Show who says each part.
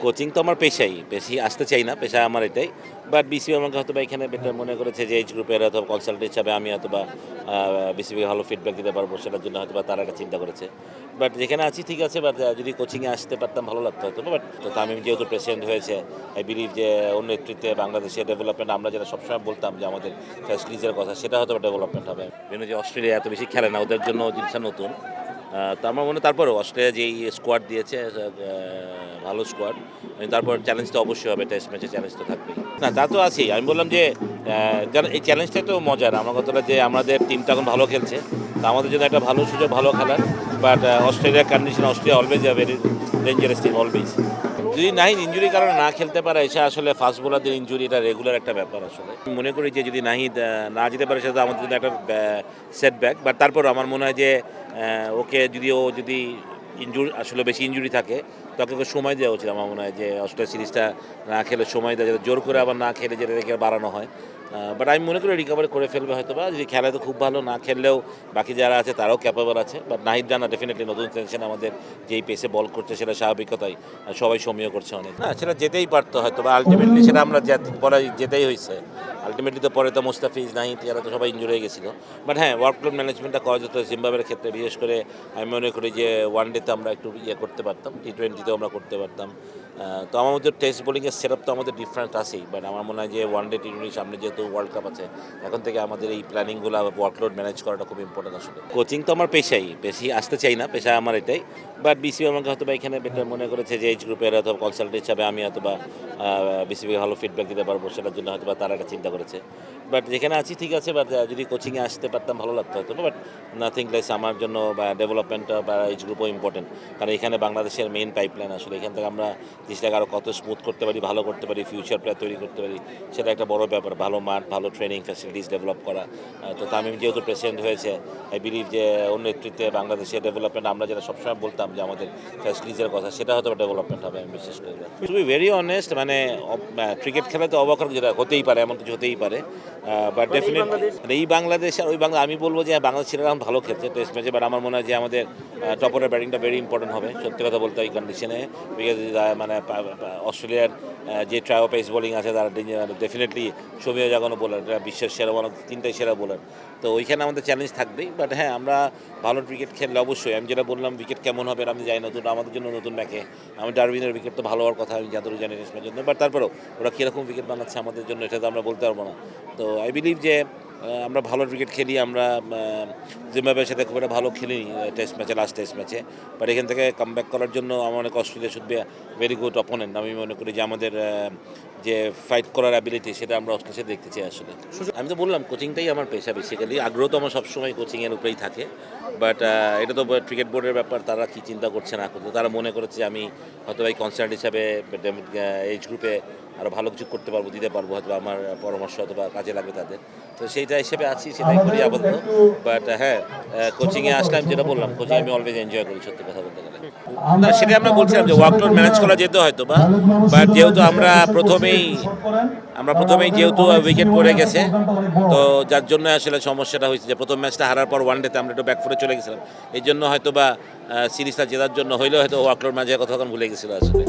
Speaker 1: Coaching তো আমার পেশাই, বেশি আসতে চাই না, পেশা আমার এটাই। বাট বিসিবি আমাকে হয়তোবা এখানে বেটার মনে করেছে যে এইজ গ্রুপের অথবা কনসালটেন্ট হিসাবে আমি হয়তোবা বিসিবিকে ভালো ফিডব্যাক দিতে পারবো, সেটার জন্য হয়তোবা তারা একটা চিন্তা করেছে। বাট যেখানে আছি ঠিক আছে, বাট যদি কোচিংয়ে আসতে পারতাম ভালো লাগতো হয়তো। বাট তো তামিম যেহেতু প্রেসিডেন্ট হয়েছে, আই বিলিভ যে ওর নেতৃত্বে বাংলাদেশের ডেভেলপমেন্ট, আমরা যেটা সবসময় বলতাম যে আমাদের ফ্যাসিলিটিসের কথা, সেটা হয়তো ডেভেলপমেন্ট হবে। বিভিন্ন যে অস্ট্রেলিয়া এত বেশি খেলে না, ওদের জন্য জিনিসটা নতুন। তো আমার মনে হয় তারপরেও অস্ট্রেলিয়া যেই স্কোয়াড দিয়েছে, ভালো স্কোয়াড। তারপর চ্যালেঞ্জ তো অবশ্যই হবে, টেস্ট ম্যাচে চ্যালেঞ্জ তো থাকবেই। না, তা তো আছেই। আমি বললাম যে এই চ্যালেঞ্জটা তো মজার। আমার কথাটা যে আমাদের টিমটা এখন ভালো খেলছে, তো আমাদের জন্য একটা ভালো সুযোগ ভালো খেলার। বাট অস্ট্রেলিয়ার condition, Australia always a very dangerous team, always. যদি নাহিদ ইঞ্জুরির কারণে না খেলতে পারে, সে আসলে ফাস্ট বোলারদের ইঞ্জুরি এটা রেগুলার একটা ব্যাপার আসলে। আমি মনে করি যে যদি নাহিদ না যেতে পারে, সেটা আমাদের জন্য একটা সেটব্যাক। বাট তারপর আমার মনে হয় যে ওকে যদি আসলে বেশি ইঞ্জুরি থাকে, তাকে ওকে সময় দেওয়া উচিত। আমার মনে হয় যে অস্ট্রেলিয়া সিরিজটা না খেলে সময় দেওয়া, জোর করে আবার না খেলে যেটা রেখে বাড়ানো হয়। বাট আমি মনে করি রিকভারি করে ফেলবে হয়তো, বা যদি খেলে তো খুব ভালো, না খেললেও বাকি যারা আছে তারাও ক্যাপেবল আছে। বাট নাহিদ রানা ডেফিনেটলি নতুন টেনশন, আমাদের যেই পেসে বল করছে সেটা স্বাভাবিকতাই সবাই সমীহ করছে অনেক। না, সেটা যেতেই পারতো হয়তো, বা আলটিমেটলি সেটা আমরা পরে যেতেই হয়েছে। আলটিমেটলি তো পরে তো মুস্তাফিজ, নাহিদ এরা তো সবাই ইঞ্জুরি হয়ে গেছিলো। বাট হ্যাঁ, ওয়ার্কলোড ম্যানেজমেন্টটা করা যেত জিম্বাবুয়ের ক্ষেত্রে। বিশেষ করে আমি মনে করি যে ওয়ান ডেতে আমরা একটু করতে পারতাম, টি-20তেও আমরা করতে পারতাম। তো আমার মধ্যে টেস্ট বোলিংয়ের সেট আপ তো আমাদের ডিফারেন্ট আছেই। বাট আমার মনে হয় যে ওয়ান ডে টি-20 সামনে যেহেতু ওয়ার্ল্ড কাপ আছে, এখন থেকে আমাদের এই প্ল্যানিংগুলো, ওয়ার্কলোড ম্যানেজ করাটা খুব ইম্পর্টেন্ট আসলে। কোচিং তো আমার পেশাই, বেশি আসতে চাই না, পেশা আমার এটাই। বাট বিসিবি আমাকে হয়তো এখানে বেটার মনে করেছে যে এইজ গ্রুপের অথবা কনসালটেন্ট হিসাবে আমি হয়তোবা বিসিবিকে ভালো ফিডব্যাক দিতে পারবো, সেটার জন্য হয়তোবা তারা একটা চিন্তা করেছে। বাট যেখানে আছি ঠিক আছে, বাট যদি কোচিংয়ে আসতে পারতাম ভালো লাগতো হয়তো। বাট নাথিং লেস, আমার জন্য বা ডেভেলপমেন্টটা বা এইজ গ্রুপও ইম্পর্টেন্ট। কারণ এখানে বাংলাদেশের মেইন পাইপলাইন আসলে। এখান থেকে আমরা জিনিসটাকে আরও কত স্মুথ করতে পারি, ভালো করতে পারি, ফিউচার প্লেয়ার তৈরি করতে পারি, সেটা একটা বড় ব্যাপার। ভালো মাঠ, ভালো ট্রেনিং ফ্যাসিলিটিস ডেভেলপ করা। তো তামিম যেহেতু প্রেসিডেন্ট হয়েছে, আই বিলিভ যে ওর নেতৃত্বে বাংলাদেশের ডেভেলপমেন্ট, আমরা যেটা সবসময় বলতাম যে আমাদের ফ্যাসিলিটিসের কথা, সেটা হয়তো ডেভেলপমেন্ট হবে, আমি বিশ্বাস করি। টু বি ভেরি অনেস্ট, মানে ক্রিকেট খেলা তো অবাক যেটা হতেই পারে, এমন কিছু হতেই পারে। বাট ডেফিনেটলি এই বাংলাদেশ আর ওই বাংলা, আমি বলবো যে বাংলাদেশ ছেলেরা এখন ভালো খেলছে টেস্ট ম্যাচে। বাট আমার মনে হয় যে আমাদের টপ অর্ডার ব্যাটিংটা ভেরি ইম্পর্টেন্ট হবে, সত্যি কথা বলতে এই কন্ডিশনে। বিকজ মানে অস্ট্রেলিয়ার যে ট্রায়ো পেস বোলিং আছে, তারা ডেফিনেটলি সমীহ জাগানো বোলার, বিশ্বের সেরা বলার, তিনটাই সেরা বোলার। তো ওইখানে আমাদের চ্যালেঞ্জ থাকবেই। বাট হ্যাঁ, আমরা ভালো ক্রিকেট খেললে অবশ্যই, আমি যেটা বললাম উইকেট কেমন হবে আমি জানি না, তো আমাদের জন্য নতুন ম্যাকে আমি ডারউইনের উইকেট তো ভালো হওয়ার কথা, আমি যতটুকু জানি টেস্ট ম্যাচের জন্য। বাট তারপরেও ওরা কীরকম উইকেট বানাচ্ছে আমাদের জন্য, এটা তো আমরা বলতে পারবো না। তো আই বিলিভ যে আমরা ভালো ক্রিকেট খেলি। আমরা জিম্বাবুয়ের সাথে খুব একটা ভালো খেলিনি টেস্ট ম্যাচে, লাস্ট টেস্ট ম্যাচে। বাট এখান থেকে কামব্যাক করার জন্য আমার অনেক Australia should be very good opponent. আমি মনে করি যে আমাদের যে ফাইট করার অ্যাবিলিটি, সেটা আমরা অস্ট্রেলিয়া দেখতে চাই আসলে। আমি তো বললাম কোচিংটাই আমার পেশা বেসিক্যালি। আগ্রহ তো আমার সবসময় কোচিংয়ের উপরেই থাকে। বাট এটা তো ক্রিকেট বোর্ডের ব্যাপার, তারা কি চিন্তা করছে না করতে। তারা মনে করেছে আমি হয়তো এই কনসার্ট হিসাবে এইজ গ্রুপে আরও ভালো কিছু করতে পারবো, দিতে পারবো, হয়তো আমার পরামর্শ হয়তো বা কাজে লাগবে তাদের। তো সেইটা হিসেবে আছি, সেটাই করি আপাতত। বাট হ্যাঁ, কোচিংয়ে আসলে আমি যেটা বললাম, কোচিং আমি অলওয়েজ এনজয় করি, সত্যি কথা বলতে গেলে। না, সেটাই আমরা বলছিলাম যে ওয়ার্কলোড ম্যানেজ করা যেত হয়তো বা। বাট যেহেতু আমরা প্রথমেই যেহেতু উইকেট পড়ে গেছে, তো যার জন্য আসলে সমস্যাটা হয়েছে যে প্রথম ম্যাচটা হারার পর ওয়ান ডেতে আমরা একটু ব্যাকফুটে চলে গেছিলাম। এই জন্য হয়তো বা সিরিজটা জেতার জন্য হইলেও হয়তো ওয়ার্কলোড ম্যাচের কথা তখন ভুলে গেছিলো আসলে।